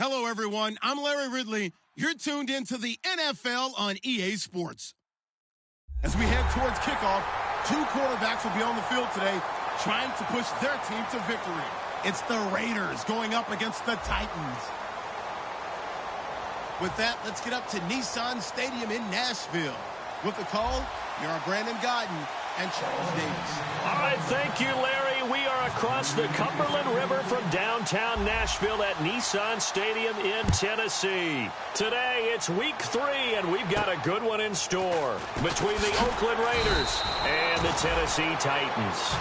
Hello, everyone. I'm Larry Ridley. You're tuned into the NFL on EA Sports. As we head towards kickoff, two quarterbacks will be on the field today trying to push their team to victory. It's the Raiders going up against the Titans. With that, let's get up to Nissan Stadium in Nashville. With the call, here are Brandon Godden and Charles Davis. All right, thank you, Larry. We are across the Cumberland River from downtown Nashville at Nissan Stadium in Tennessee. Today, it's week 3, and we've got a good one in store between the Oakland Raiders and the Tennessee Titans.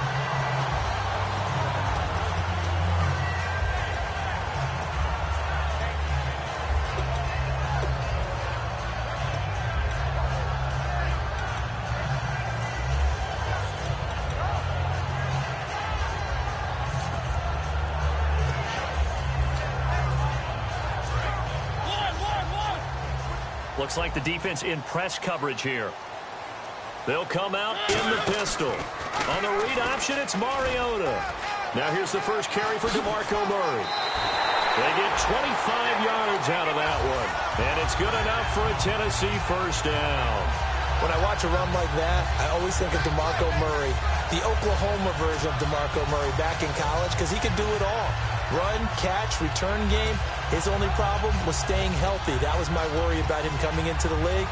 Looks like the defense in press coverage here. They'll come out in the pistol. On the read option, it's Mariota. Now here's the first carry for DeMarco Murray. They get 25 yards out of that one. And it's good enough for a Tennessee first down. When I watch a run like that, I always think of DeMarco Murray, the Oklahoma version of DeMarco Murray back in college, because he could do it all. Run, catch, return game. His only problem was staying healthy. That was my worry about him coming into the league.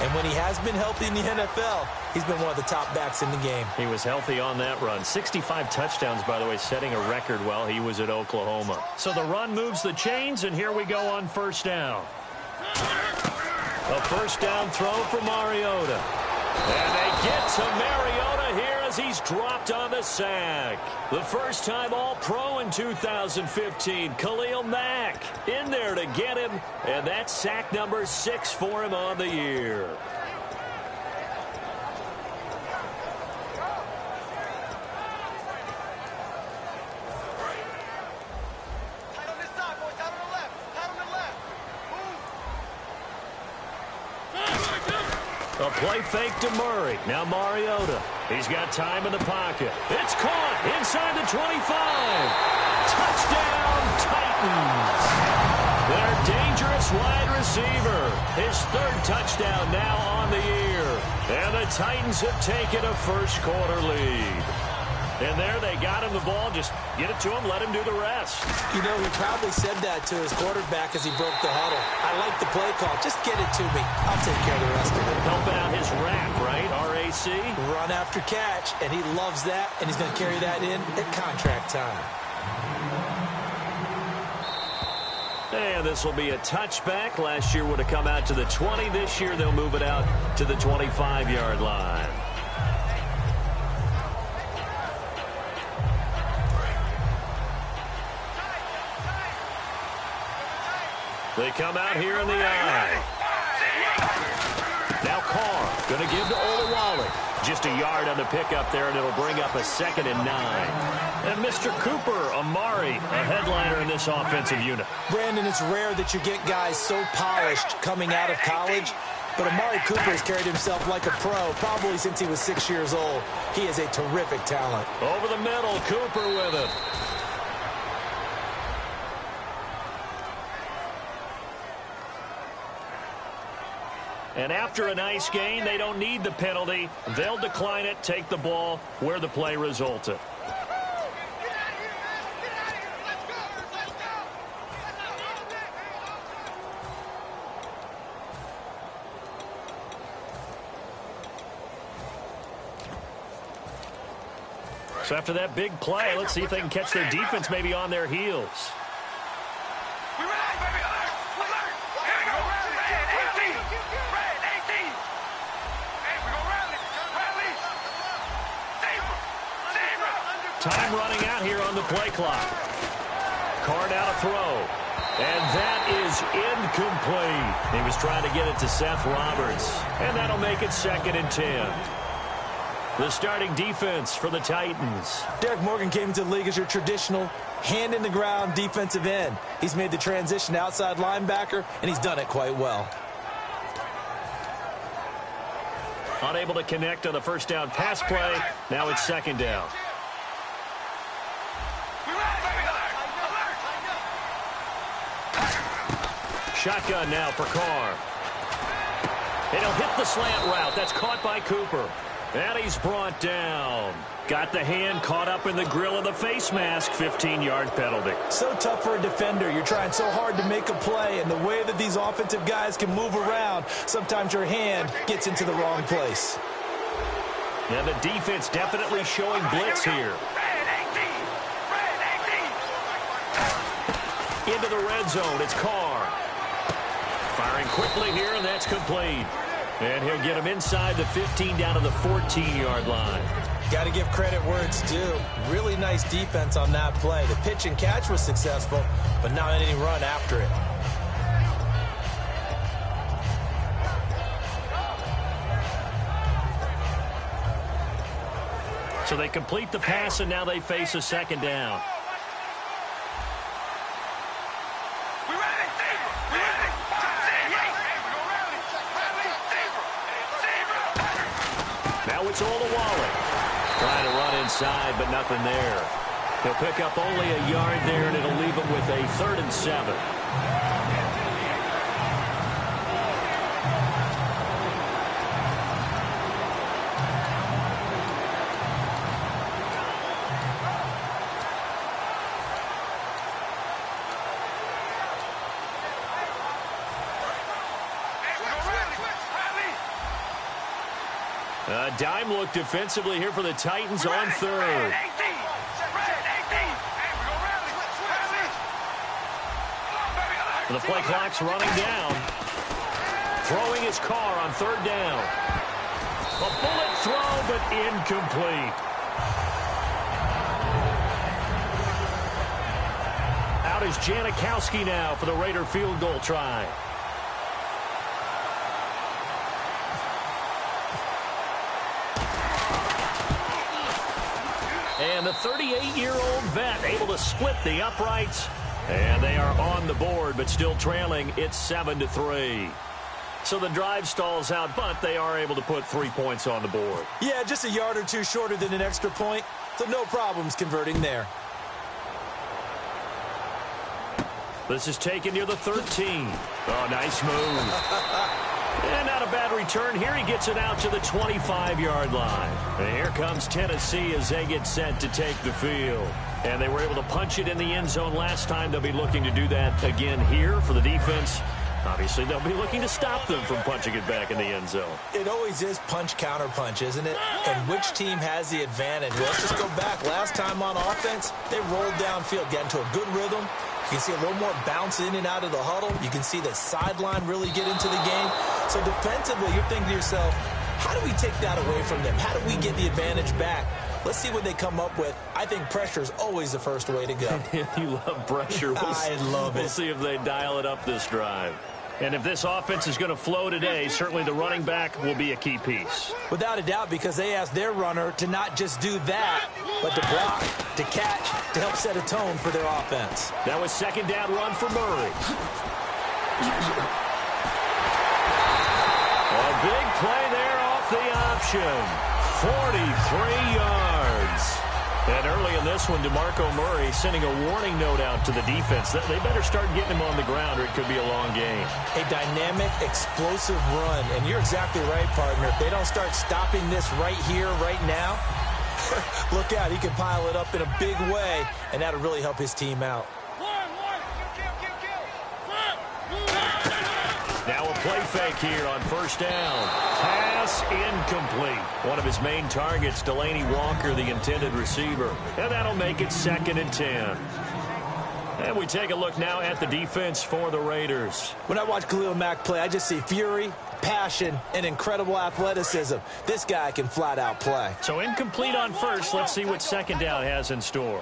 And when he has been healthy in the NFL, he's been one of the top backs in the game. He was healthy on that run. 65 touchdowns, by the way, setting a record while he was at Oklahoma. So the run moves the chains, and here we go on first down. A first down throw for Mariota. And they get to Mariota here as he's dropped on the sack. The first time All-Pro in 2015, Khalil Mack in there to get him. And that's sack number 6 for him on the year. A play fake to Murray. Now Mariota. He's got time in the pocket. It's caught inside the 25. Touchdown, Titans. Their dangerous wide receiver. His 3rd touchdown now on the year. And the Titans have taken a first quarter lead. And there they got him the ball. Just get it to him, let him do the rest. You know, he probably said that to his quarterback as he broke the huddle. I like the play call. Just get it to me. I'll take care of the rest of it. Helping out his RAC, right? R-A-C? Run after catch, and he loves that, and he's going to carry that in at contract time. And this will be a touchback. Last year would have come out to the 20. This year they'll move it out to the 25-yard line. They come out here in the eye. Now Carr going to give to Olawale. Just a yard on the pickup there, and it'll bring up a 2nd and 9. And Mr. Cooper Amari, a headliner in this offensive unit. Brandon, it's rare that you get guys so polished coming out of college, but Amari Cooper has carried himself like a pro probably since he was 6 years old. He is a terrific talent. Over the middle, Cooper with it. And after a nice gain, they don't need the penalty. They'll decline it, take the ball where the play resulted. So after that big play, let's see if they can catch their defense maybe on their heels. Time running out here on the play clock. Carr out a throw. And that is incomplete. He was trying to get it to Seth Roberts. And that'll make it 2nd and 10. The starting defense for the Titans. Derek Morgan came into the league as your traditional hand-in-the-ground defensive end. He's made the transition to outside linebacker, and he's done it quite well. Unable to connect on the first down pass play. Now it's 2nd down. Shotgun now for Carr. And he'll hit the slant route. That's caught by Cooper. And he's brought down. Got the hand caught up in the grill of the face mask. 15-yard penalty. So tough for a defender. You're trying so hard to make a play, and the way that these offensive guys can move around, sometimes your hand gets into the wrong place. And the defense definitely showing blitz here. Into the red zone. It's Carr. Firing quickly here, and that's complete. And he'll get him inside the 15 down to the 14-yard line. Got to give credit where it's due. Really nice defense on that play. The pitch and catch was successful, but not any run after it. So they complete the pass, and now they face a second down. Now it's Olawale. Trying to run inside, but nothing there. He'll pick up only a yard there, and it'll leave him with a 3rd and 7. Dime look defensively here for the Titans on 3rd. The play clock's running down. Throwing his Carr on 3rd down. A bullet throw, but incomplete. Out is Janikowski now for the Raider field goal try. And the 38-year-old vet able to split the uprights. And they are on the board, but still trailing. It's 7-3. So the drive stalls out, but they are able to put 3 points on the board. Yeah, just a yard or two shorter than an extra point. So no problems converting there. This is taken near the 13. Oh, nice move. And not a bad return here. He gets it out to the 25-yard line. And here comes Tennessee as they get set to take the field. And they were able to punch it in the end zone last time. They'll be looking to do that again here for the defense. Obviously, they'll be looking to stop them from punching it back in the end zone. It always is punch-counter-punch, isn't it? And which team has the advantage? Let's just go back. Last time on offense, they rolled downfield, got into a good rhythm. You can see a little more bounce in and out of the huddle. You can see the sideline really get into the game. So defensively, you're thinking to yourself, how do we take that away from them? How do we get the advantage back? Let's see what they come up with. I think pressure is always the first way to go. You love pressure. I love it. We'll see if they dial it up this drive. And if this offense is going to flow today, certainly the running back will be a key piece. Without a doubt, because they asked their runner to not just do that, but to block, to catch, to help set a tone for their offense. That was second down run for Murray. A big play there off the option. 43 yards. And early in this one, DeMarco Murray sending a warning note out to the defense that they better start getting him on the ground or it could be a long game. A dynamic, explosive run. And you're exactly right, partner. If they don't start stopping this right here, right now, look out. He can pile it up in a big way, and that'll really help his team out. Now a play fake here on first down. Pass incomplete. One of his main targets, Delaney Walker, the intended receiver. And that'll make it 2nd and 10. And we take a look now at the defense for the Raiders. When I watch Khalil Mack play, I just see fury, passion, and incredible athleticism. This guy can flat out play. So incomplete on first. Let's see what second down has in store.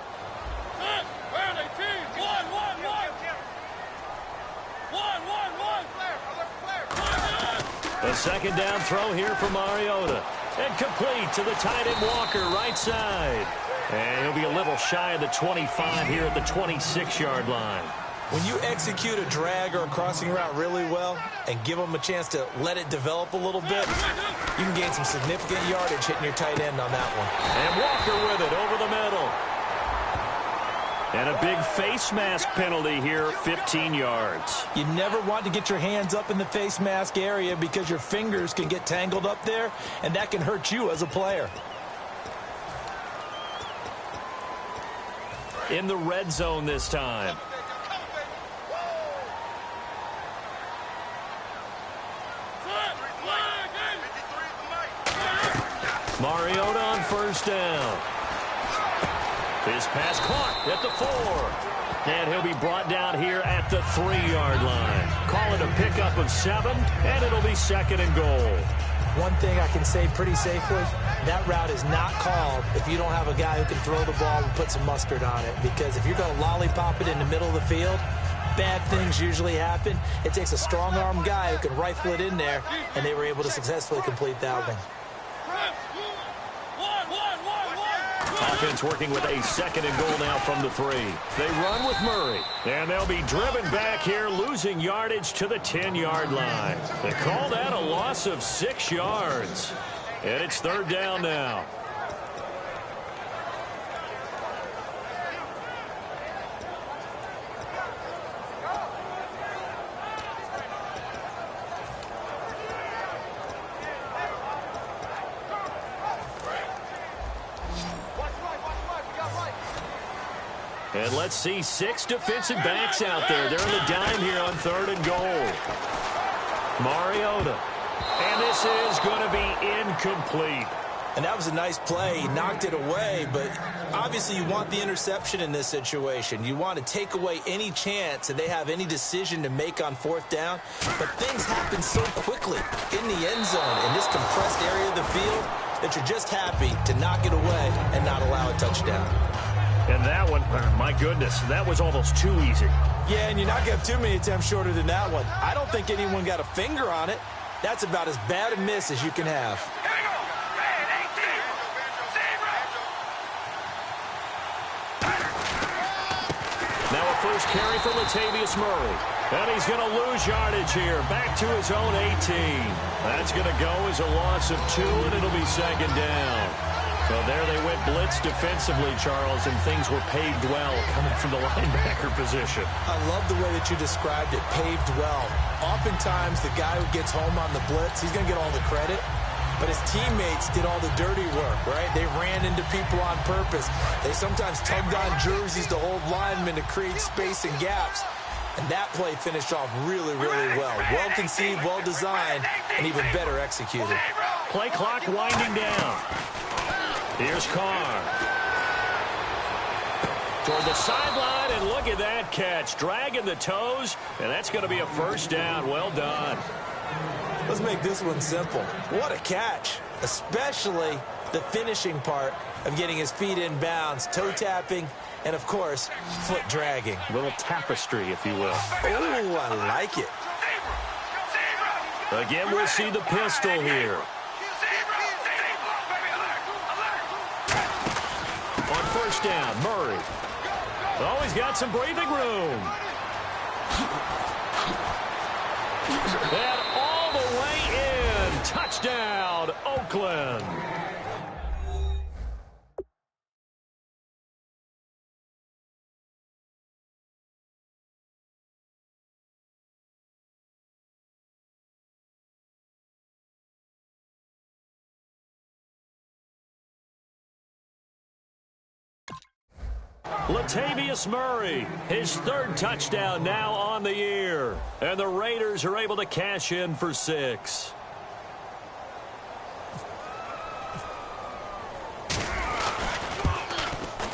A second down throw here for Mariota. And complete to the tight end Walker, right side. And he'll be a little shy of the 25 here at the 26-yard line. When you execute a drag or a crossing route really well and give them a chance to let it develop a little bit, you can gain some significant yardage hitting your tight end on that one. And Walker with it over the middle. And a big face mask penalty here, 15 yards. You never want to get your hands up in the face mask area because your fingers can get tangled up there, and that can hurt you as a player. In the red zone this time. Mariota on first down. His pass caught at the 4. And he'll be brought down here at the 3-yard line. Call it a pickup of 7, and it'll be 2nd and goal. One thing I can say pretty safely, that route is not called if you don't have a guy who can throw the ball and put some mustard on it. Because if you're going to lollipop it in the middle of the field, bad things usually happen. It takes a strong-arm guy who can rifle it in there, and they were able to successfully complete that one. Offense working with a 2nd and goal now from the 3. They run with Murray, and they'll be driven back here, losing yardage to the 10-yard line. They call that a loss of 6 yards, and it's 3rd down now. And let's see 6 defensive backs out there. They're in the dime here on 3rd and goal. Mariota. And this is going to be incomplete. And that was a nice play. He knocked it away, but obviously you want the interception in this situation. You want to take away any chance that they have any decision to make on 4th down. But things happen so quickly in the end zone in this compressed area of the field that you're just happy to knock it away and not allow a touchdown. And that one, my goodness, that was almost too easy. Yeah, and you're not going to have too many attempts shorter than that one. I don't think anyone got a finger on it. That's about as bad a miss as you can have. Now a first carry for Latavius Murray. And he's going to lose yardage here. Back to his own 18. That's going to go as a loss of 2, and it'll be 2nd down. So there they went blitz defensively, Charles, and things were paved well coming from the linebacker position. I love the way that you described it, paved well. Oftentimes, the guy who gets home on the blitz, he's going to get all the credit, but his teammates did all the dirty work, right? They ran into people on purpose. They sometimes tugged on jerseys to hold linemen to create space and gaps. And that play finished off really, really well. Well conceived, well designed, and even better executed. Play clock winding down. Here's Carr. Toward the sideline, and look at that catch. Dragging the toes, and that's going to be a 1st down. Well done. Let's make this one simple. What a catch, especially the finishing part of getting his feet in bounds, toe tapping, and, of course, foot dragging. A little tapestry, if you will. Oh, I like it. Again, we'll see the pistol here. On 1st down, Murray. Oh, he's got some breathing room. And all the way in. Touchdown, Oakland. Latavius Murray, his 3rd touchdown now on the year. And the Raiders are able to cash in for 6.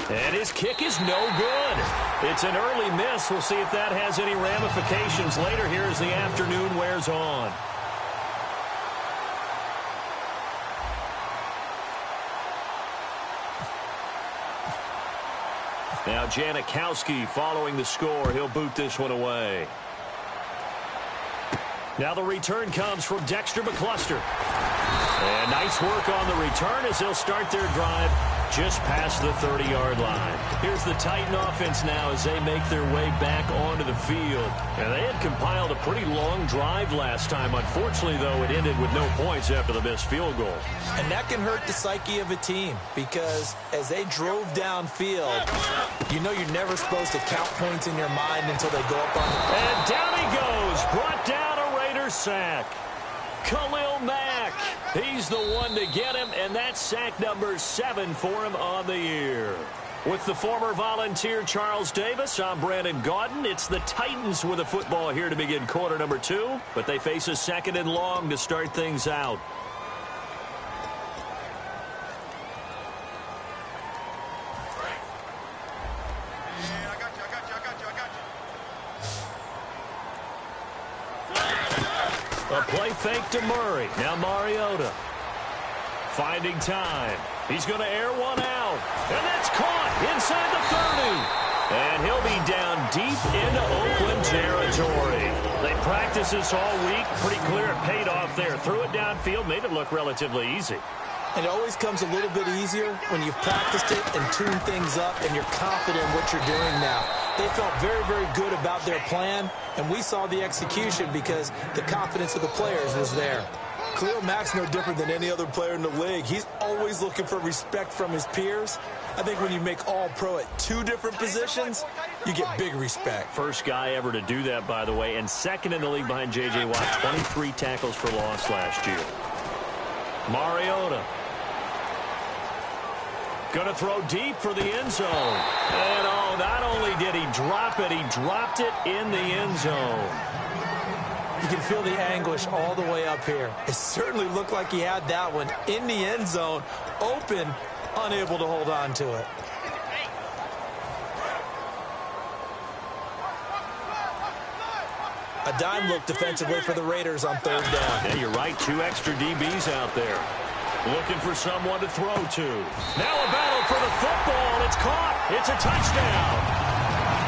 And his kick is no good. It's an early miss. We'll see if that has any ramifications later here as the afternoon wears on. Now Janikowski following the score. He'll boot this one away. Now the return comes from Dexter McCluster. And nice work on the return as they'll start their drive just past the 30-yard line. Here's the Titan offense now as they make their way back onto the field. And they had compiled a pretty long drive last time. Unfortunately, though, it ended with no points after the missed field goal. And that can hurt the psyche of a team because as they drove downfield, You know you're never supposed to count points in your mind until they go up on the... And down he goes. Brought down a Raiders sack. Khalil Mack. He's the one to get him, and that's sack number 7 for him on the year. With the former Volunteer Charles Davis, I'm Brandon Gaudin. It's the Titans with a football here to begin quarter number 2, but they face a 2nd and long to start things out. A play fake to Murray. Now Mariota. Finding time. He's going to air one out. And that's caught inside the 30. And he'll be down deep into Oakland territory. They practiced this all week. Pretty clear it paid off there. Threw it downfield, made it look relatively easy. It always comes a little bit easier when you've practiced it and tuned things up and you're confident in what you're doing now. They felt very, very good about their plan, and we saw the execution because the confidence of the players was there. Khalil Mack's no different than any other player in the league. He's always looking for respect from his peers. I think when you make All-Pro at 2 different positions, you get big respect. First guy ever to do that, by the way, and 2nd in the league behind J.J. Watt, 23 tackles for loss last year. Mariota. Going to throw deep for the end zone. And, oh, not only did he drop it, he dropped it in the end zone. You can feel the anguish all the way up here. It certainly looked like he had that one in the end zone, open, unable to hold on to it. A dime look defensively for the Raiders on 3rd down. Yeah, you're right. 2 extra DBs out there. Looking for someone to throw to. Now a battle for the football. It's caught. It's a touchdown.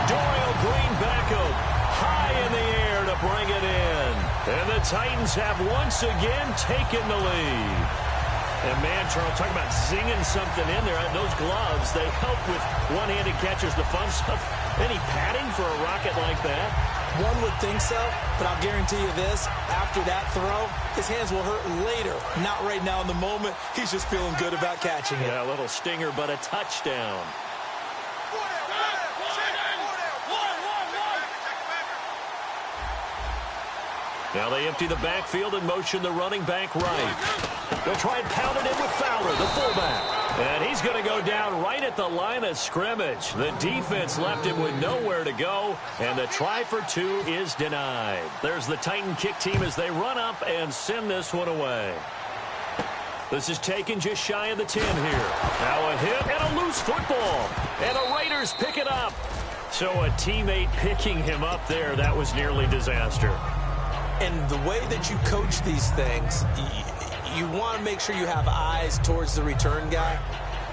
Dorial Green Beckham high in the air to bring it in. And the Titans have once again taken the lead. And, man, Charles, talking about zinging something in there. Those gloves, they help with one-handed catches, the fun stuff. Any padding for a rocket like that? One would think so, but I'll guarantee you this. After that throw, his hands will hurt later. Not right now in the moment. He's just feeling good about catching it. Yeah, a little stinger, but a touchdown. Now they empty the backfield and motion the running back right. They'll try and pound it in with Fowler, the fullback. And he's going to go down right at the line of scrimmage. The defense left him with nowhere to go, and the try for 2 is denied. There's the Titan kick team as they run up and send this one away. This is taken just shy of the 10 here. Now a hit and a loose football. And the Raiders pick it up. So a teammate picking him up there, that was nearly disaster. And the way that you coach these things, you want to make sure you have eyes towards the return guy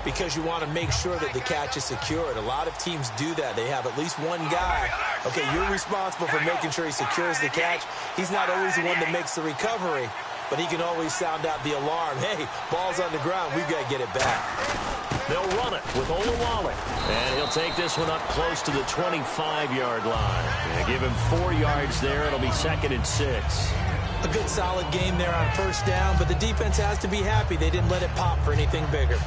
because you want to make sure that the catch is secured. A lot of teams do that. They have at least one guy. Okay, you're responsible for making sure he secures the catch. He's not always the one that makes the recovery, but he can always sound out the alarm. Hey, ball's on the ground. We've got to get it back. They'll run it with Olawale. And he'll take this one up close to the 25-yard line. And give him 4 yards there. It'll be 2nd and 6. A good solid game there on 1st down, but the defense has to be happy they didn't let it pop for anything bigger.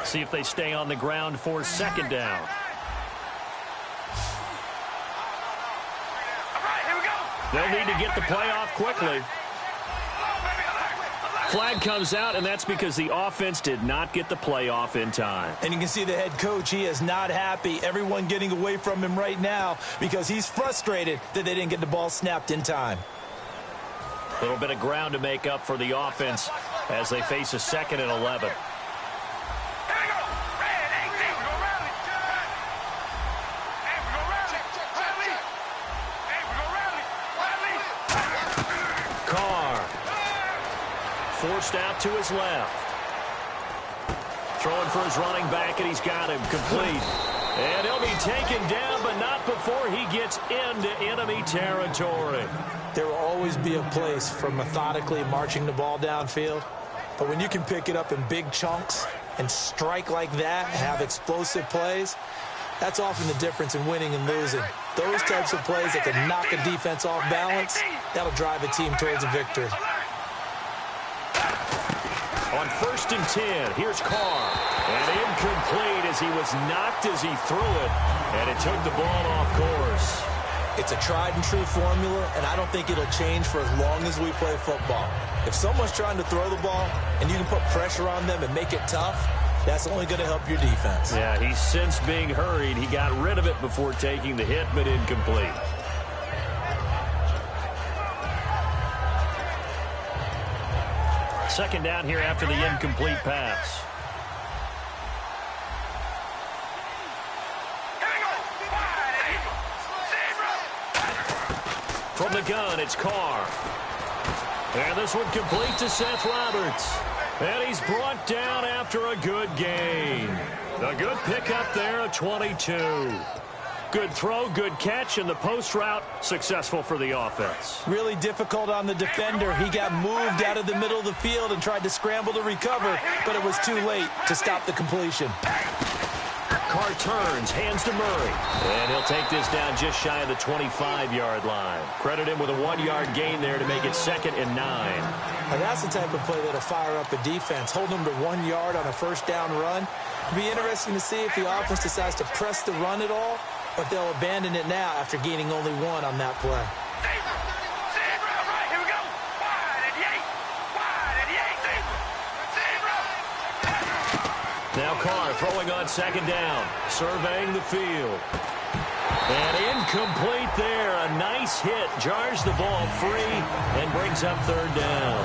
See if they stay on the ground for 2nd down. They'll need to get the play off quickly. Flag comes out, and that's because the offense did not get the play off in time. And you can see the head coach, he is not happy. Everyone getting away from him right now because he's frustrated that they didn't get the ball snapped in time. A little bit of ground to make up for the offense as they face a 2nd and 11. Forced out to his left. Throwing for his running back, and he's got him complete. And he'll be taken down, but not before he gets into enemy territory. There will always be a place for methodically marching the ball downfield. But when you can pick it up in big chunks and strike like that, have explosive plays, that's often the difference in winning and losing. Those types of plays that can knock a defense off balance, that'll drive a team towards a victory. On 1st and 10, here's Carr. And incomplete as he was knocked as he threw it. And it took the ball off course. It's a tried and true formula, and I don't think it'll change for as long as we play football. If someone's trying to throw the ball and you can put pressure on them and make it tough, that's only going to help your defense. Yeah, he's since being hurried. He got rid of it before taking the hit, but incomplete. Second down here after the incomplete pass. From the gun, it's Carr. And this one complete to Seth Roberts. And he's brought down after a good gain. A good pickup there at 22. Good throw, good catch, and the post route successful for the offense. Really difficult on the defender. He got moved out of the middle of the field and tried to scramble to recover, but it was too late to stop the completion. Carr turns, hands to Murray. And he'll take this down just shy of the 25-yard line. Credit him with a 1-yard gain there to make it 2nd and 9. Now that's the type of play that'll fire up a defense. Hold them to 1 yard on a first down run. It'll be interesting to see if the offense decides to press the run at all, or if they'll abandon it now after gaining only 1 on that play. Now Carr throwing on 2nd down, surveying the field. And incomplete there. A nice hit. Jars the ball free and brings up 3rd down.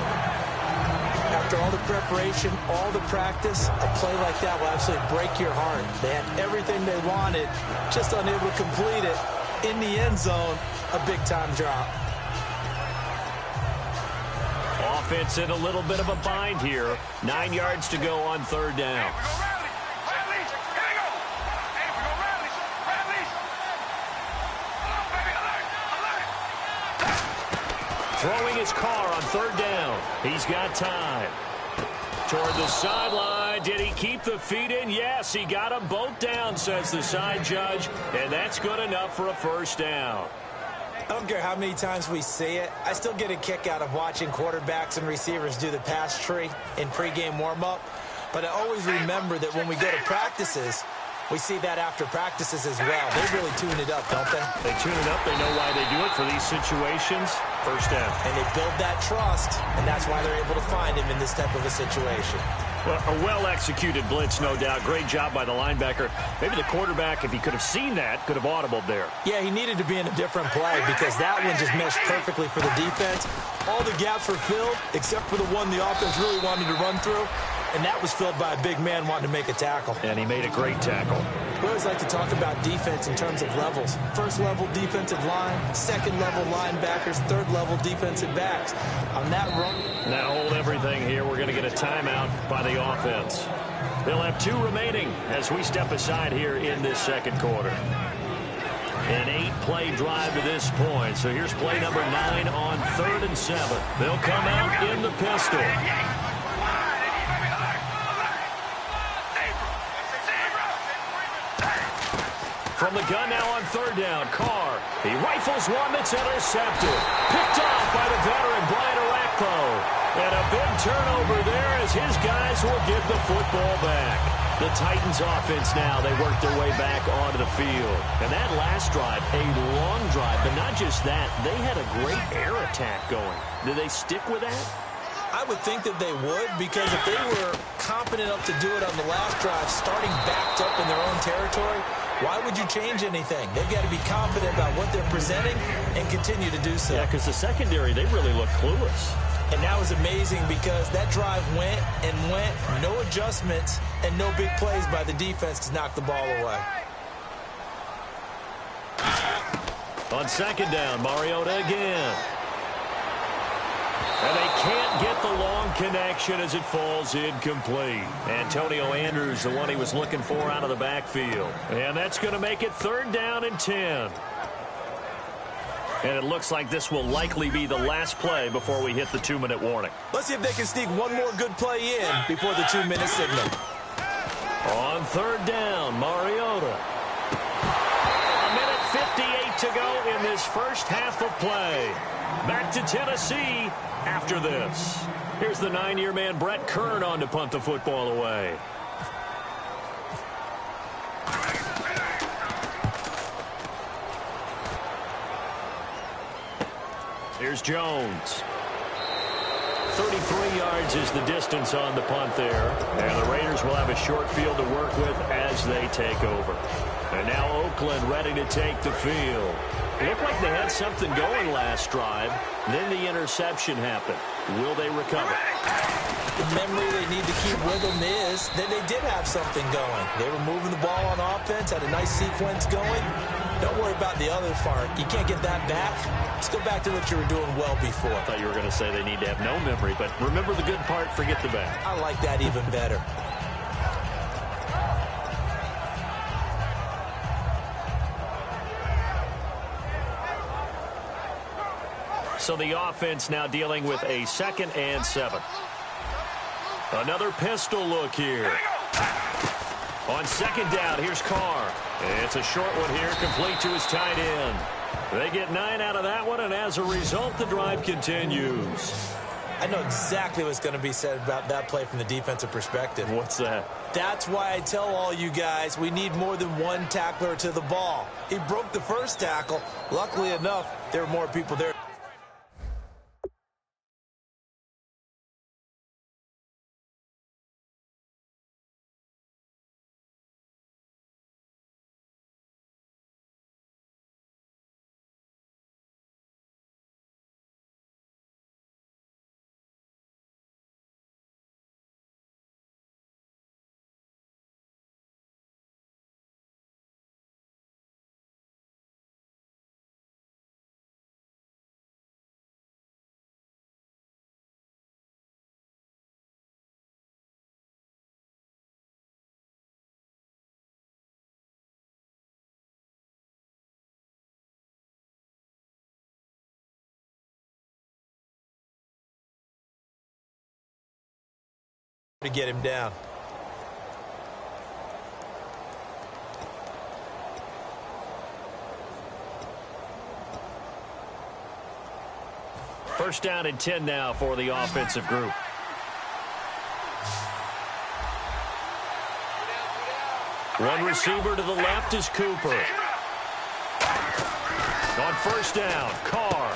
After all the preparation, all the practice, a play like that will absolutely break your heart. They had everything they wanted, just unable to complete it. In the end zone, a big-time drop. Offense in a little bit of a bind here. 9 yards to go on 3rd down. Throwing his Carr on 3rd down. He's got time. Toward the sideline. Did he keep the feet in? Yes, he got them both down, says the side judge. And that's good enough for a 1st down. I don't care how many times we see it. I still get a kick out of watching quarterbacks and receivers do the pass tree in pregame warm-up. But I always remember that when we go to practices, we see that after practices as well. They really tune it up, don't they? They tune it up. They know why they do it for these situations. 1st down. And they build that trust, and that's why they're able to find him in this type of a situation. Well, a well-executed blitz, no doubt. Great job by the linebacker. Maybe the quarterback, if he could have seen that, could have audibled there. Yeah, he needed to be in a different play because that one just meshed perfectly for the defense. All the gaps were filled except for the one the offense really wanted to run through, and that was filled by a big man wanting to make a tackle. And he made a great tackle. We always like to talk about defense in terms of levels. 1st level defensive line, 2nd level linebackers, 3rd level defensive backs. On that run. Now hold everything here. We're going to get a timeout by the offense. They'll have 2 remaining as we step aside here in this 2nd quarter. An 8-play drive to this point. So here's play number 9 on 3rd and 7. They'll come out in the pistol. From the gun now on 3rd down, Carr. He rifles one that's intercepted. Picked off by the veteran, Brian Orakpo. And a big turnover there as his guys will get the football back. The Titans offense now, they work their way back onto the field. And that last drive, a long drive, but not just that, they had a great air attack going. Do they stick with that? I would think that they would, because if they were confident enough to do it on the last drive, starting backed up in their own territory, why would you change anything? They've got to be confident about what they're presenting and continue to do so. Yeah, because the secondary, they really look clueless. And that was amazing because that drive went and went, no adjustments, and no big plays by the defense to knock the ball away. On 2nd down, Mariota again. And they can't get the long connection as it falls incomplete. Antonio Andrews, the one he was looking for out of the backfield. And that's going to make it 3rd down and 10. And it looks like this will likely be the last play before we hit the 2-minute warning. Let's see if they can sneak one more good play in before the 2-minute signal. On third down, Mariota. A minute 58 to go in this first half of play. Back to Tennessee after this. Here's the 9-year man Brett Kern on to punt the football away. Here's Jones. 33 yards is the distance on the punt there. And the Raiders will have a short field to work with as they take over. And now Oakland ready to take the field. It looked like they had something going last drive. Then the interception happened. Will they recover? The memory they need to keep with them is that they did have something going. They were moving the ball on offense, had a nice sequence going. Don't worry about the other part. You can't get that back. Let's go back to what you were doing well before. I thought you were going to say they need to have no memory, but remember the good part, forget the bad. I like that even better. So the offense now dealing with a 2nd and 7. Another pistol look here. On 2nd down, here's Carr. It's a short one here, complete to his tight end. They get 9 out of that one, and as a result, the drive continues. I know exactly what's going to be said about that play from the defensive perspective. What's that? That's why I tell all you guys we need more than one tackler to the ball. He broke the first tackle. Luckily enough, there were more people there. To get him down. First down and 10 now for the offensive group. One receiver to the left is Cooper. On first down, Carr.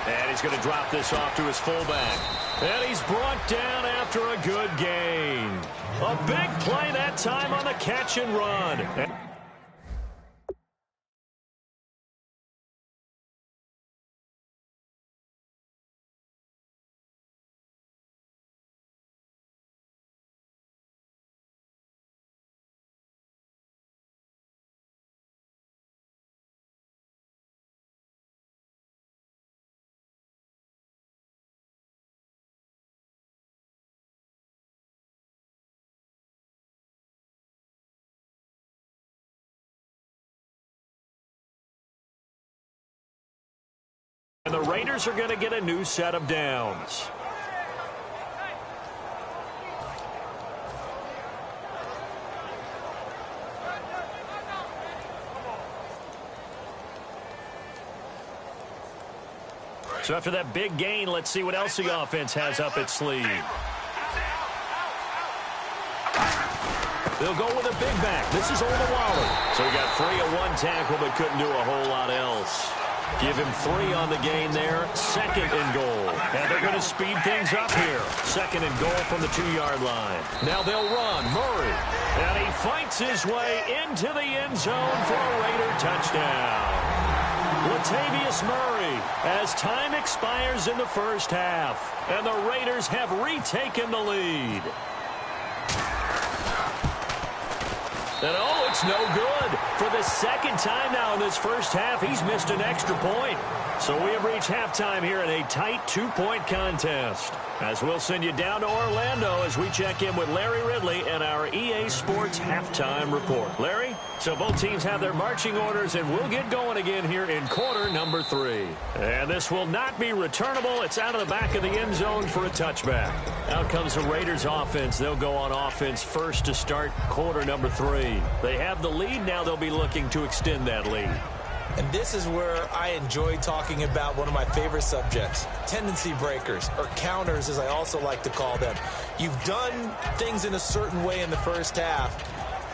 And he's going to drop this off to his fullback. And he's brought down after a good gain. A big play that time on the catch and run. And the Raiders are going to get a new set of downs. So after that big gain, let's see what else the offense has up its sleeve. They'll go with a big back. This is Olawale. So he got free of one tackle but couldn't do a whole lot else. Give him 3 on the game there. 2nd and goal. And they're going to speed things up here. 2nd and goal from the 2-yard line. Now they'll run. Murray. And he fights his way into the end zone for a Raider touchdown. Latavius Murray as time expires in the first half. And the Raiders have retaken the lead. And oh, it's no good. For the 2nd time now in this first half, he's missed an extra point. So we have reached halftime here in a tight 2-point contest. As we'll send you down to Orlando as we check in with Larry Ridley and our EA Sports Halftime Report. Larry? So both teams have their marching orders, and we'll get going again here in quarter number 3. And this will not be returnable. It's out of the back of the end zone for a touchback. Out comes the Raiders offense. They'll go on offense first to start quarter number 3. They have the lead. Now they'll be looking to extend that lead. And this is where I enjoy talking about one of my favorite subjects, tendency breakers, or counters as I also like to call them. You've done things in a certain way in the first half,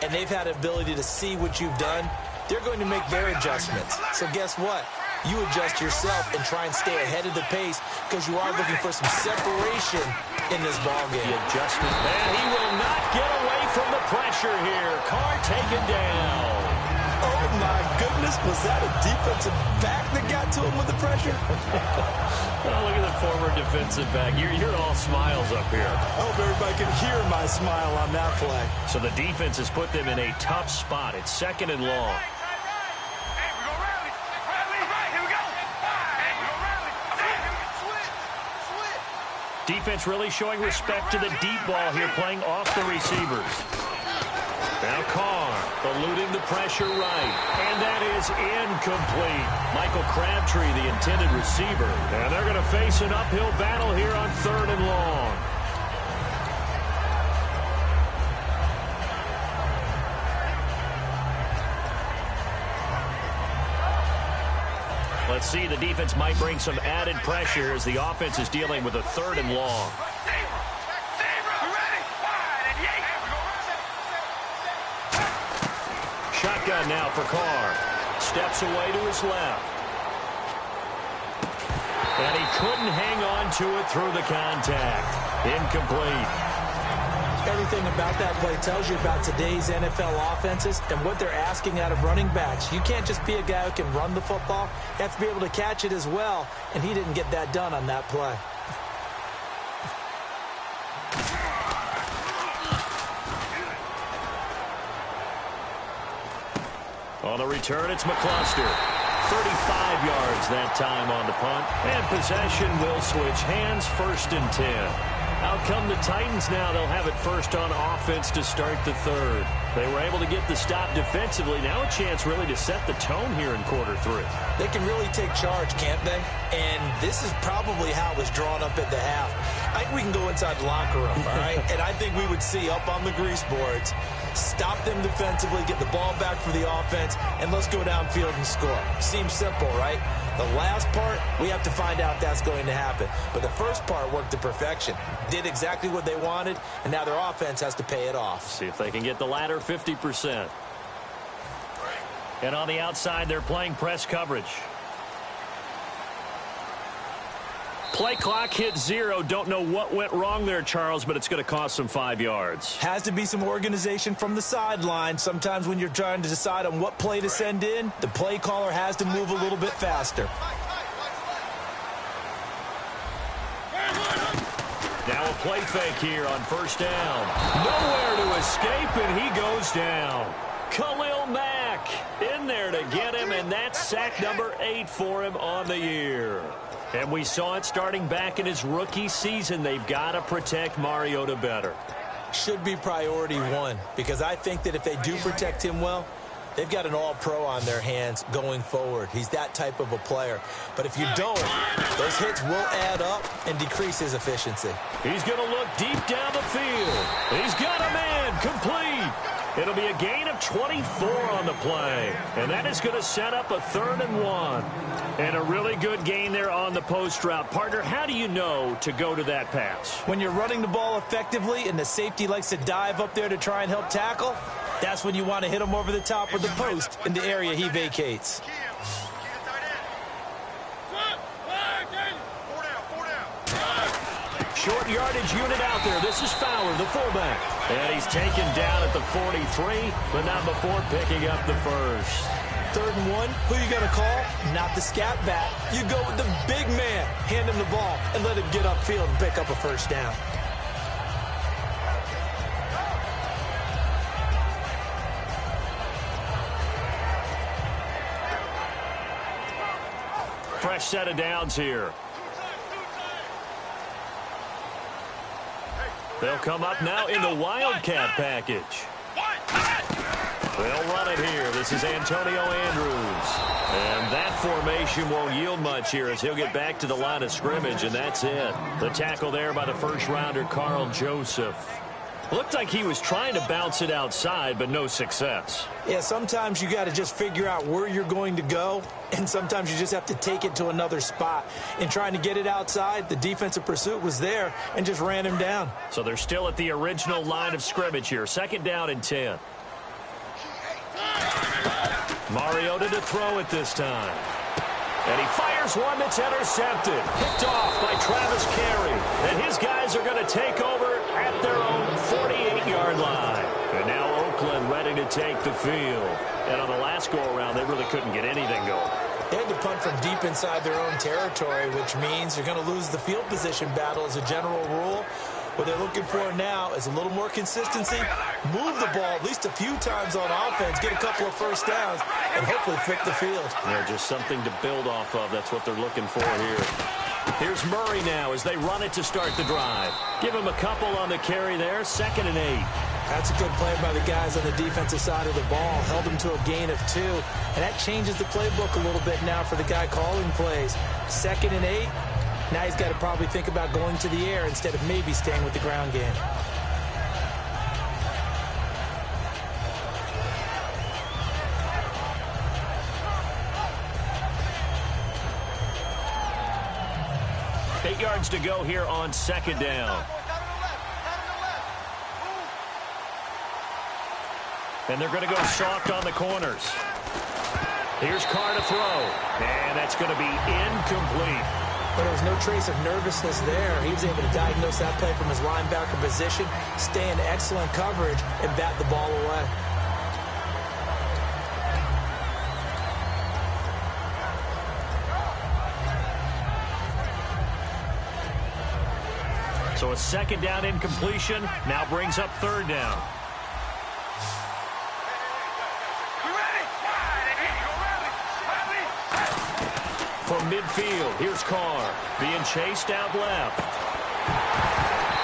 and they've had the ability to see what you've done. They're going to make their adjustments. So guess what? You adjust yourself and try and stay ahead of the pace because you are looking for some separation in this ballgame. The adjustment, and he will not get away from the pressure here. Carr taken down. Oh, my goodness. Was that a defensive back that got to him with the pressure? Oh, look at the former defensive back. You're all smiles up here. I hope everybody can hear my smile on that play. So the defense has put them in a tough spot. It's 2nd and long. Defense really showing respect to the deep ball here, playing off the receivers. Now Carr eluding the pressure right, and that is incomplete. Michael Crabtree, the intended receiver, and they're going to face an uphill battle here on 3rd and long. Let's see, the defense might bring some added pressure as the offense is dealing with a 3rd and long. Shotgun now for Carr. Steps away to his left. And he couldn't hang on to it through the contact. Incomplete. Everything about that play tells you about today's NFL offenses and what they're asking out of running backs. You can't just be a guy who can run the football. You have to be able to catch it as well, and he didn't get that done on that play. On the return, it's McCluster. 35 yards that time on the punt. And possession will switch hands, 1st and 10. Out come the Titans now. They'll have it first on offense to start the 3rd. They were able to get the stop defensively. Now a chance really to set the tone here in quarter 3. They can really take charge, can't they? And this is probably how it was drawn up at the half. I think we can go inside the locker room, all right? And I think we would see up on the grease boards, stop them defensively, get the ball back for the offense, and let's go downfield and score. Seems simple, right? The last part, we have to find out that's going to happen. But the first part worked to perfection. Did exactly what they wanted, and now their offense has to pay it off. See if they can get the latter 50%. And on the outside, they're playing press coverage. Play clock hit 0. Don't know what went wrong there, Charles, but it's going to cost them 5 yards. Has to be some organization from the sideline. Sometimes when you're trying to decide on what play to send in, the play caller has to move a little bit faster. Now a play fake here on 1st down. Nowhere to escape, and he goes down. Khalil Mack in there to get him, and that's sack number 8 for him on the year. And we saw it starting back in his rookie season. They've got to protect Mariota better. Should be priority 1, because I think that if they do protect him well, they've got an all-pro on their hands going forward. He's that type of a player. But if you don't, those hits will add up and decrease his efficiency. He's going to look deep down the field. He's got a man complete. It'll be a gain of 24 on the play. And that is going to set up a 3rd and 1. And a really good gain there on the post route. Partner, how do you know to go to that pass? When you're running the ball effectively and the safety likes to dive up there to try and help tackle, that's when you want to hit him over the top of the post in the area he vacates. Short yardage unit out there. This is Fowler, the fullback. And he's taken down at the 43, but not before picking up the first. 3rd and 1, who you going to call? Not the scat back. You go with the big man. Hand him the ball and let him get upfield and pick up a 1st down. Fresh set of downs here. They'll come up now in the Wildcat package. They'll run it here. This is Antonio Andrews. And that formation won't yield much here as he'll get back to the line of scrimmage, and that's it. The tackle there by the first-rounder, Carl Joseph. Looked like he was trying to bounce it outside, but no success. Yeah, sometimes you got to just figure out where you're going to go, and sometimes you just have to take it to another spot. In trying to get it outside, the defensive pursuit was there and just ran him down. So they're still at the original line of scrimmage here. 2nd down and 10. Mariota to throw it this time. And he fires one that's intercepted. Picked off by Travis Carey. And his guys are going to take over at their own 48-yard line. And now Oakland ready to take the field. And on the last go-around, they really couldn't get anything going. They had to punt from deep inside their own territory, which means you're going to lose the field position battle as a general rule. What they're looking for now is a little more consistency, move the ball at least a few times on offense, get a couple of first downs, and hopefully flip the field. Yeah, just something to build off of. That's what they're looking for here. Here's Murray now as they run it to start the drive. Give him a couple on the carry there, 2nd and 8. That's a good play by the guys on the defensive side of the ball. Held them to a gain of 2. And that changes the playbook a little bit now for the guy calling plays. 2nd and 8. Now he's got to probably think about going to the air instead of maybe staying with the ground game. Eight yards to go here on 2nd down. And they're going to go soft on the corners. Here's Carr to throw. And that's going to be incomplete. But there was no trace of nervousness there. He was able to diagnose that play from his linebacker position, stay in excellent coverage, and bat the ball away. So a 2nd down incompletion now brings up 3rd down. From midfield, here's Carr being chased out left.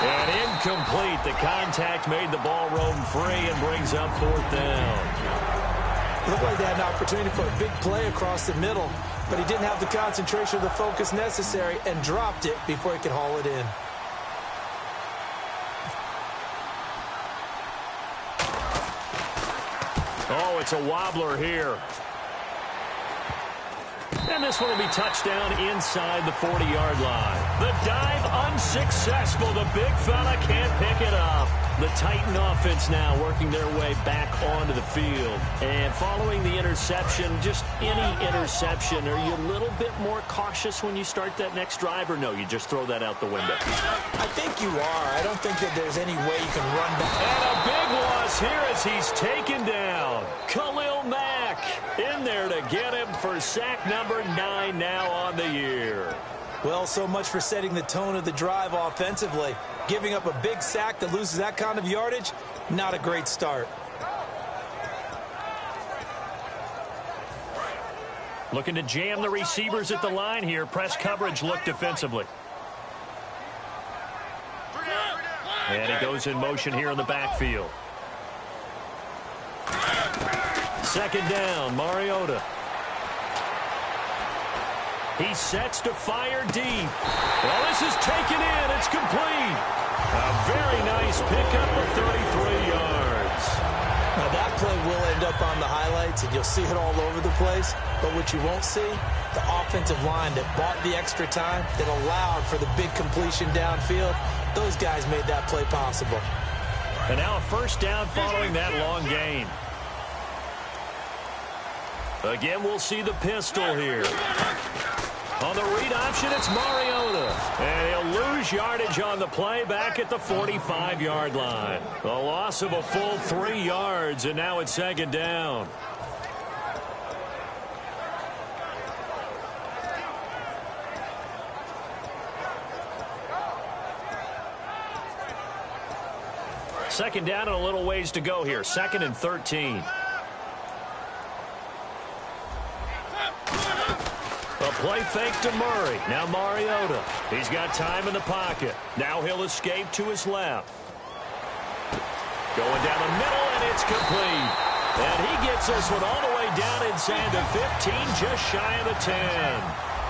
And incomplete. The contact made the ball roam free and brings up 4th down. It looked like they had an opportunity for a big play across the middle, but he didn't have the concentration or the focus necessary and dropped it before he could haul it in. Oh, it's a wobbler here. And this one will be touchdown inside the 40-yard line. The dive unsuccessful. The big fella can't pick it up. The Titan offense now working their way back onto the field. And following the interception, just any interception, are you a little bit more cautious when you start that next drive, or no, you just throw that out the window? I think you are. I don't think that there's any way you can run back. And a big loss here as he's taken down. Khalil Mack in there to get him for sack number 9 now on the year. Well, so much for setting the tone of the drive offensively. Giving up a big sack that loses that kind of yardage, not a great start. Looking to jam the receivers at the line here. Press coverage look defensively. And he goes in motion here in the backfield. 2nd down, Mariota. He sets to fire deep. Well, this is taken in. It's complete. A very nice pickup of 33 yards. Now, that play will end up on the highlights, and you'll see it all over the place. But what you won't see, the offensive line that bought the extra time, that allowed for the big completion downfield, those guys made that play possible. And now a 1st down following that long gain. Again, we'll see the pistol here. On the read option, it's Mariota. And he'll lose yardage on the play back at the 45-yard line. A loss of a full 3 yards, and now it's 2nd down. Second down and a little ways to go here. 2nd and 13. A play fake to Murray. Now Mariota. He's got time in the pocket. Now he'll escape to his left. Going down the middle, and it's complete. And he gets this one all the way down inside the 15, just shy of the 10.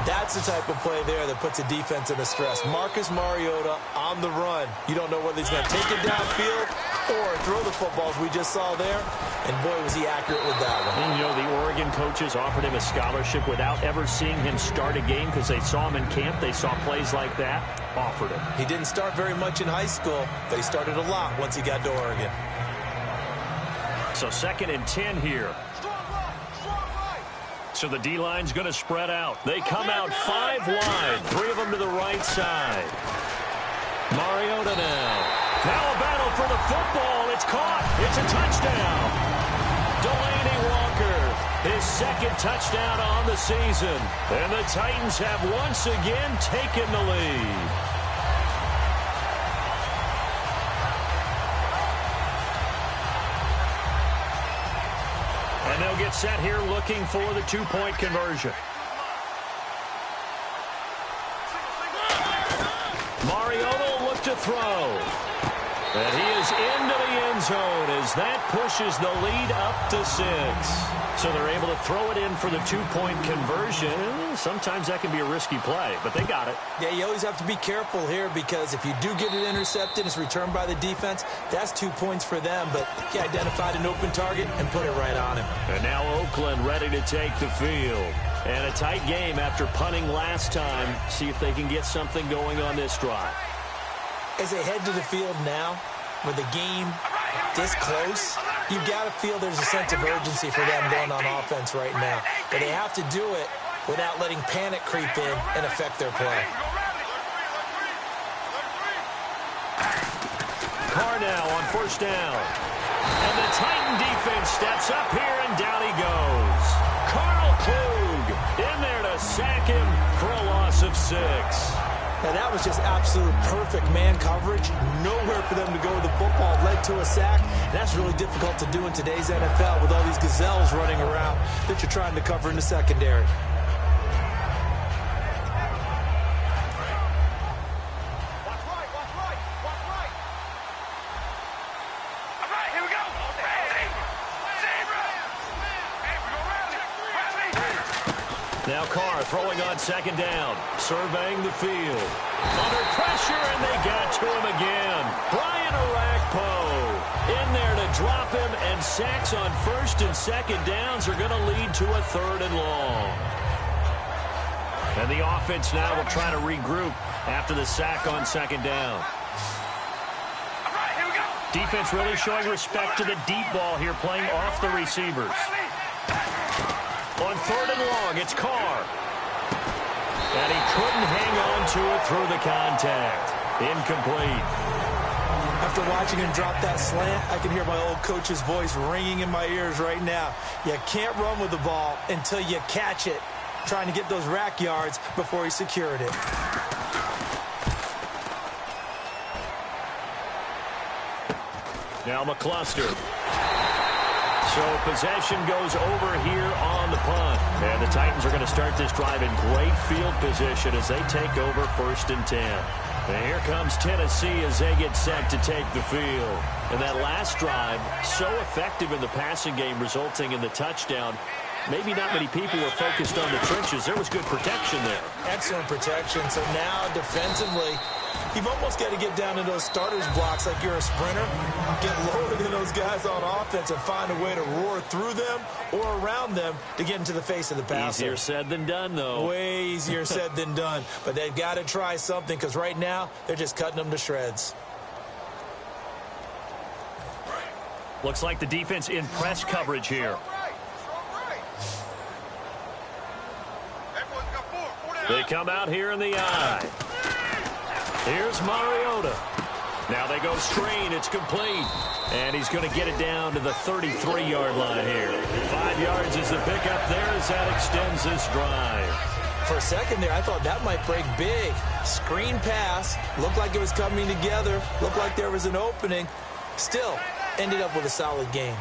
That's the type of play there that puts a defense in a stress. Marcus Mariota on the run. You don't know whether he's going to take it downfield or throw the footballs we just saw there. And boy, was he accurate with that one. And, you know, the Oregon coaches offered him a scholarship without ever seeing him start a game because they saw him in camp. They saw plays like that, offered him. He didn't start very much in high school, but he started a lot once he got to Oregon. So 2nd and 10 here. So the D-line's going to spread out. They come out 5 wide, 3 of them to the right side. Mariota now. Now a battle for the football. It's caught. It's a touchdown. Delaney Walker, his 2nd touchdown on the season. And the Titans have once again taken the lead. And they'll get set here looking for the 2-point conversion. Mariota will look to throw. And he is into the end zone as that pushes the lead up to 6. So they're able to throw it in for the 2-point conversion. Sometimes that can be a risky play, but they got it. Yeah, you always have to be careful here because if you do get it intercepted, it's returned by the defense, that's 2 points for them. But he identified an open target and put it right on him. And now Oakland ready to take the field. And a tight game after punting last time. See if they can get something going on this drive. As they head to the field now, with the game this close, you've got to feel there's a sense of urgency for them going on offense right now. But they have to do it without letting panic creep in and affect their play. Carr now on 1st down. And the Titan defense steps up here, and down he goes. Carl Klug in there to sack him for a loss of 6. Now, that was just absolute perfect man coverage. Nowhere for them to go with the football. Led to a sack. And that's really difficult to do in today's NFL with all these gazelles running around that you're trying to cover in the secondary. Now Carr throwing on 2nd down, surveying the field. Under pressure, and they got to him again. Brian Orakpo in there to drop him, and sacks on 1st and 2nd downs are going to lead to a 3rd and long. And the offense now will try to regroup after the sack on 2nd down. Defense really showing respect to the deep ball here, playing off the receivers. On 3rd and long, it's Carr. And he couldn't hang on to it through the contact. Incomplete. After watching him drop that slant, I can hear my old coach's voice ringing in my ears right now. You can't run with the ball until you catch it, trying to get those rack yards before he secured it. Now McCluster. So possession goes over here on the punt. And the Titans are going to start this drive in great field position as they take over 1st and 10. And here comes Tennessee as they get set to take the field. And that last drive, so effective in the passing game, resulting in the touchdown. Maybe not many people were focused on the trenches. There was good protection there. Excellent protection. So now defensively, you've almost got to get down to those starters blocks like you're a sprinter. Get lower than those guys on offense and find a way to roar through them or around them to get into the face of the passer. Easier said than done, though. Way easier said than done. But they've got to try something because right now they're just cutting them to shreds. Looks like the defense in press coverage here. They come out here in the eye. Here's Mariota. Now they go screen. It's complete. And he's going to get it down to the 33-yard line here. 5 yards is the pickup there as that extends this drive. For a second there, I thought that might break big. Screen pass. Looked like it was coming together. Looked like there was an opening. Still, ended up with a solid game.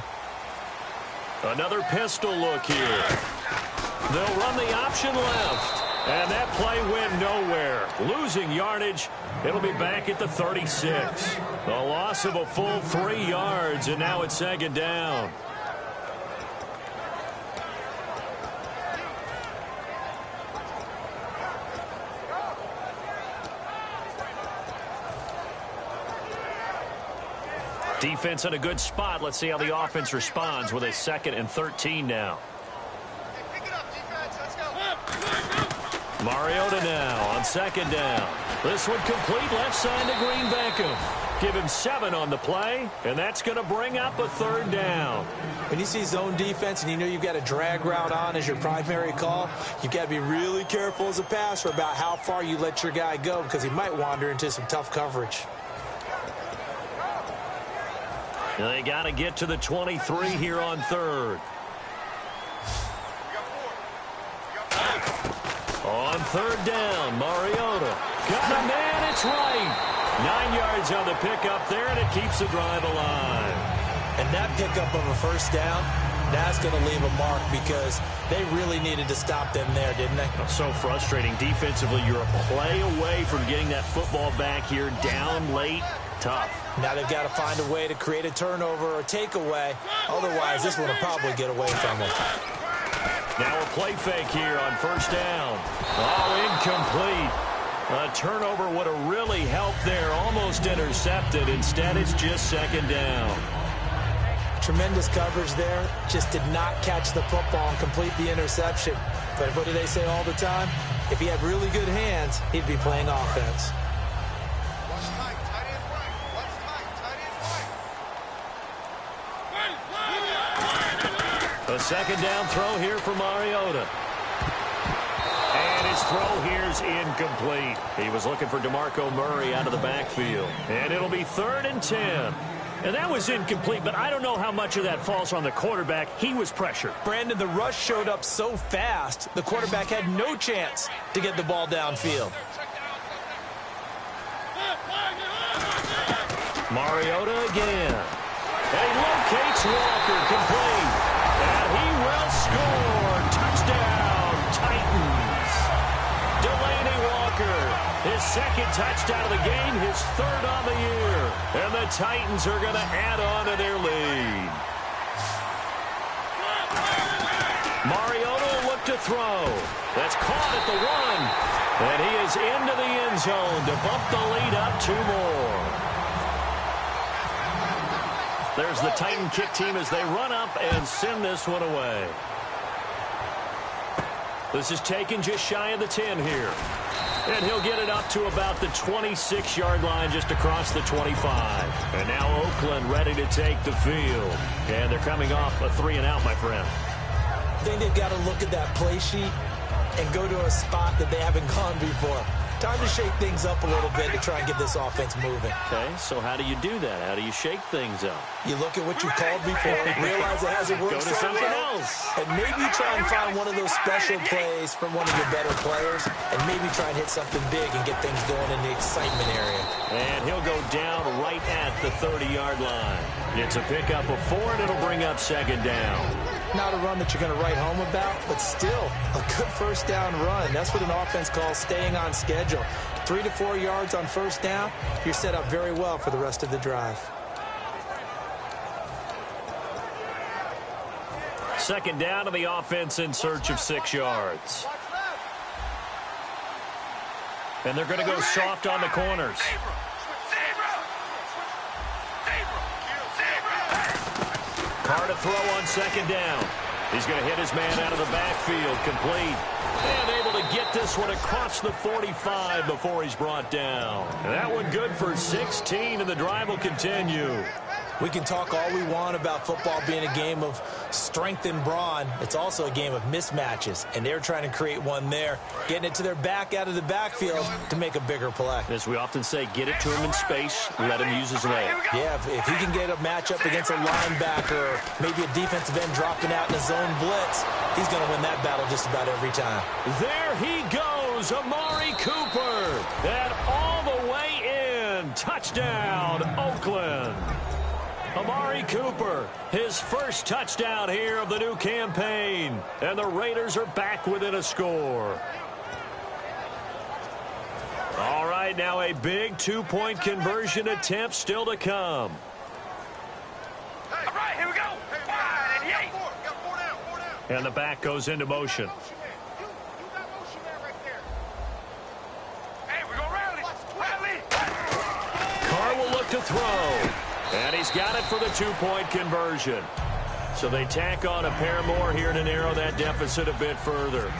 Another pistol look here. They'll run the option left. And that play went nowhere. Losing yardage. It'll be back at the 36. A loss of a full 3 yards, and now it's 2nd down. Defense in a good spot. Let's see how the offense responds with a 2nd and 13 now. Mariota now on 2nd down. This one complete left side to Green Beckham. Give him 7 on the play, and that's going to bring up a 3rd down. When you see zone defense and you know you've got a drag route on as your primary call, you've got to be really careful as a passer about how far you let your guy go because he might wander into some tough coverage. They got to get to the 23 here on 3rd. On 3rd down, Mariota. Got a man, it's right. 9 yards on the pickup there, and it keeps the drive alive. And that pickup of a 1st down, that's going to leave a mark because they really needed to stop them there, didn't they? So frustrating. Defensively, you're a play away from getting that football back here down late. Tough. Now they've got to find a way to create a turnover or takeaway. Otherwise, this one will probably get away from them. Now a play fake here on 1st down. Oh, incomplete. A turnover would have really helped there. Almost intercepted. Instead, it's just 2nd down. Tremendous coverage there. Just did not catch the football and complete the interception. But what do they say all the time? If he had really good hands, he'd be playing offense. A 2nd down throw here for Mariota. And his throw here's incomplete. He was looking for DeMarco Murray out of the backfield. And it'll be 3rd and 10. And that was incomplete, but I don't know how much of that falls on the quarterback. He was pressured. Brandon, the rush showed up so fast, the quarterback had no chance to get the ball downfield. Mariota again. And he locates Walker, complete. And he will score. Touchdown, Titans. Delaney Walker, his 2nd touchdown of the game, his 3rd on the year. And the Titans are going to add on to their lead. Mariota will look to throw. That's caught at the 1. And he is into the end zone to bump the lead up 2 more. There's the Titan kick team as they run up and send this one away. This is taken just shy of the 10 here. And he'll get it up to about the 26-yard line just across the 25. And now Oakland ready to take the field. And they're coming off a 3-and-out, my friend. I think they've got to look at that play sheet and go to a spot that they haven't gone before. Time to shake things up a little bit to try and get this offense moving. Okay, so how do you do that? How do you shake things up? You look at what you called before, realize it hasn't worked Go to something else. and maybe try and find one of those special plays from one of your better players, and maybe try and hit something big and get things going in the excitement area. And he'll go down right at the 30-yard line. It's a pickup of 4, and it'll bring up 2nd down. Not a run that you're going to write home about, but still a good 1st down run. That's what an offense calls staying on schedule. 3 to 4 yards on 1st down, you're set up very well for the rest of the drive. 2nd down to the offense in search of 6 yards. And they're going to go soft on the corners. Carr to throw on 2nd down. He's going to hit his man out of the backfield, complete. And able to get this one across the 45 before he's brought down. And that one good for 16, and the drive will continue. We can talk all we want about football being a game of strength and brawn. It's also a game of mismatches, and they're trying to create one there, getting it to their back out of the backfield to make a bigger play. As we often say, get it to him in space, let him use his leg. Yeah, if he can get a matchup against a linebacker or maybe a defensive end dropping out in a zone blitz, he's going to win that battle just about every time. There he goes, Amari Cooper. And all the way in. Touchdown, Oakland. Amari Cooper, his 1st touchdown here of the new campaign. And the Raiders are back within a score. All right, now a big 2-point conversion attempt still to come. All right, here we go. 5 and 8. And the back goes into motion. You got motion there right there. Hey, we're going to rally. Carr will look to throw. And he's got it for the two-point conversion. So they tack on a pair more here to narrow that deficit a bit further.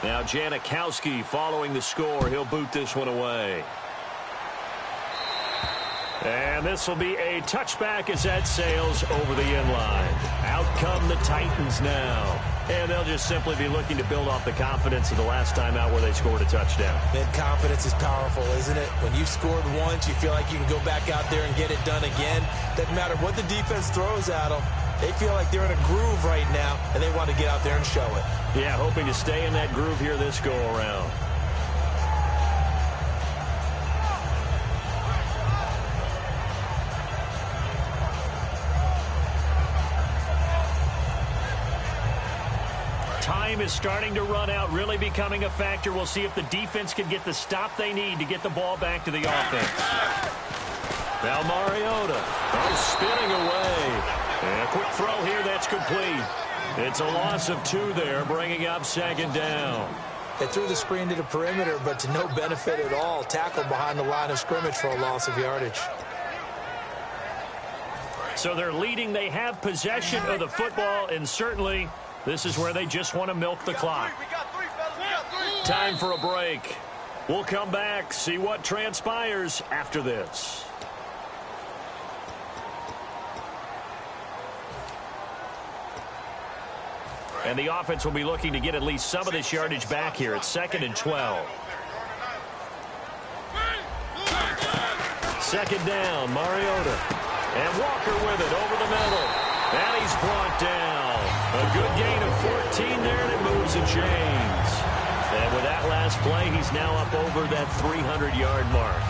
Now Janikowski following the score. He'll boot this one away. And this will be a touchback as that sails over the inline. Out come the Titans now. And they'll just simply be looking to build off the confidence of the last time out where they scored a touchdown. Man, confidence is powerful, isn't it? When you've scored once, you feel like you can go back out there and get it done again. Doesn't matter what the defense throws at them. They feel like they're in a groove right now, and they want to get out there and show it. Yeah, hoping to stay in that groove here this go-around. Time is starting to run out, really becoming a factor. We'll see if the defense can get the stop they need to get the ball back to the offense. Now Mariota spinning away. And a quick throw here, that's complete. It's a loss of 2 there, bringing up second down. They threw the screen to the perimeter, but to no benefit at all. Tackled behind the line of scrimmage for a loss of yardage. So they're leading. They have possession of the football, and certainly this is where they just want to milk the clock. Time for a break. We'll come back, see what transpires after this. And the offense will be looking to get at least some of this yardage back here. It's 2nd and 12. Second down, Mariota. And Walker with it over the middle. And he's brought down. A good gain of 14 there, and it moves the chains. And with that last play, he's now up over that 300-yard mark.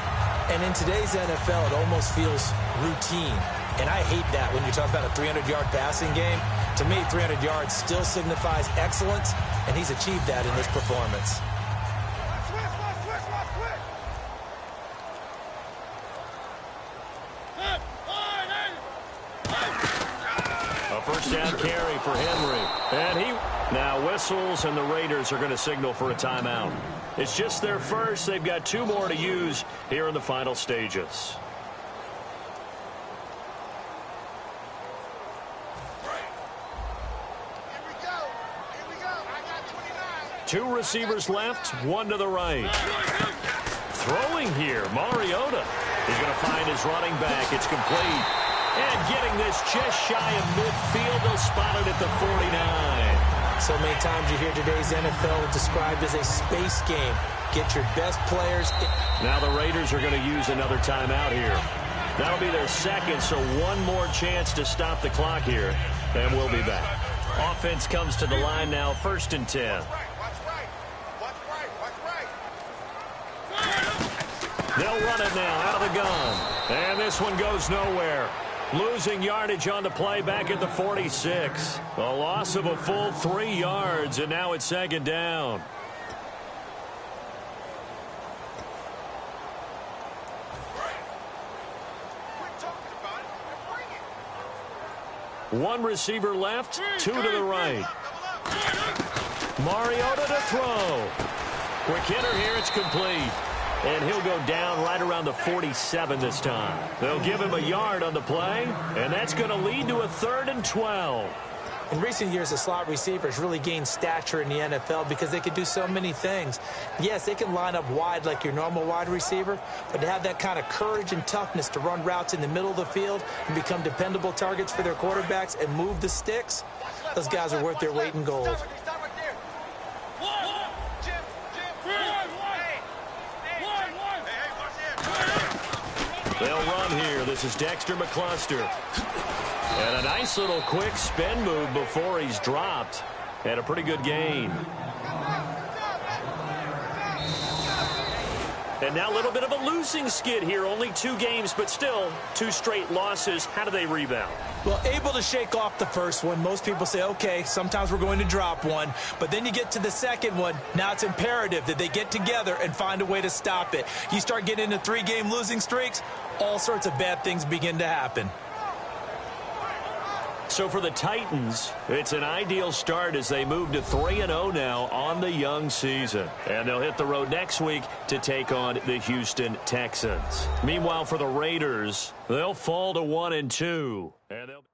And in today's NFL, it almost feels routine. And I hate that when you talk about a 300-yard passing game. To me, 300 yards still signifies excellence, and he's achieved that in this performance. A first down carry for Henry. And he now whistles, and the Raiders are going to signal for a timeout. It's just their first. They've got 2 more to use here in the final stages. Two receivers left, 1 to the right. Throwing here, Mariota is going to find his running back. It's complete. And getting this just shy of midfield. They'll spot it at the 49. So many times you hear today's NFL described as a space game. Get your best players. Now the Raiders are going to use another timeout here. That'll be their second, so 1 more chance to stop the clock here. And we'll be back. Offense comes to the line now, 1st and 10. They'll run it now out of the gun. And this one goes nowhere. Losing yardage on the play back at the 46. A loss of a full 3 yards, and now it's 2nd down. One receiver left, 2 to the right. Mariota to throw. Quick hitter here, it's complete. And he'll go down right around the 47 this time. They'll give him a yard on the play, and that's going to lead to a 3rd and 12. In recent years, the slot receivers really gained stature in the NFL because they can do so many things. Yes, they can line up wide like your normal wide receiver, but to have that kind of courage and toughness to run routes in the middle of the field and become dependable targets for their quarterbacks and move the sticks, those guys are worth their weight in gold. They'll run here. This is Dexter McCluster. And a nice little quick spin move before he's dropped. And a pretty good gain. And now a little bit of a losing skid here. Only 2 games, but still 2 straight losses. How do they rebound? Well, able to shake off the first one. Most people say, okay, sometimes we're going to drop one. But then you get to the second one. Now it's imperative that they get together and find a way to stop it. You start getting into 3-game losing streaks, all sorts of bad things begin to happen. So for the Titans, it's an ideal start as they move to 3-0 now on the young season. And they'll hit the road next week to take on the Houston Texans. Meanwhile, for the Raiders, they'll fall to 1-2. And they'll...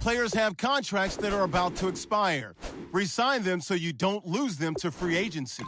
Players have contracts that are about to expire. Resign them so you don't lose them to free agency.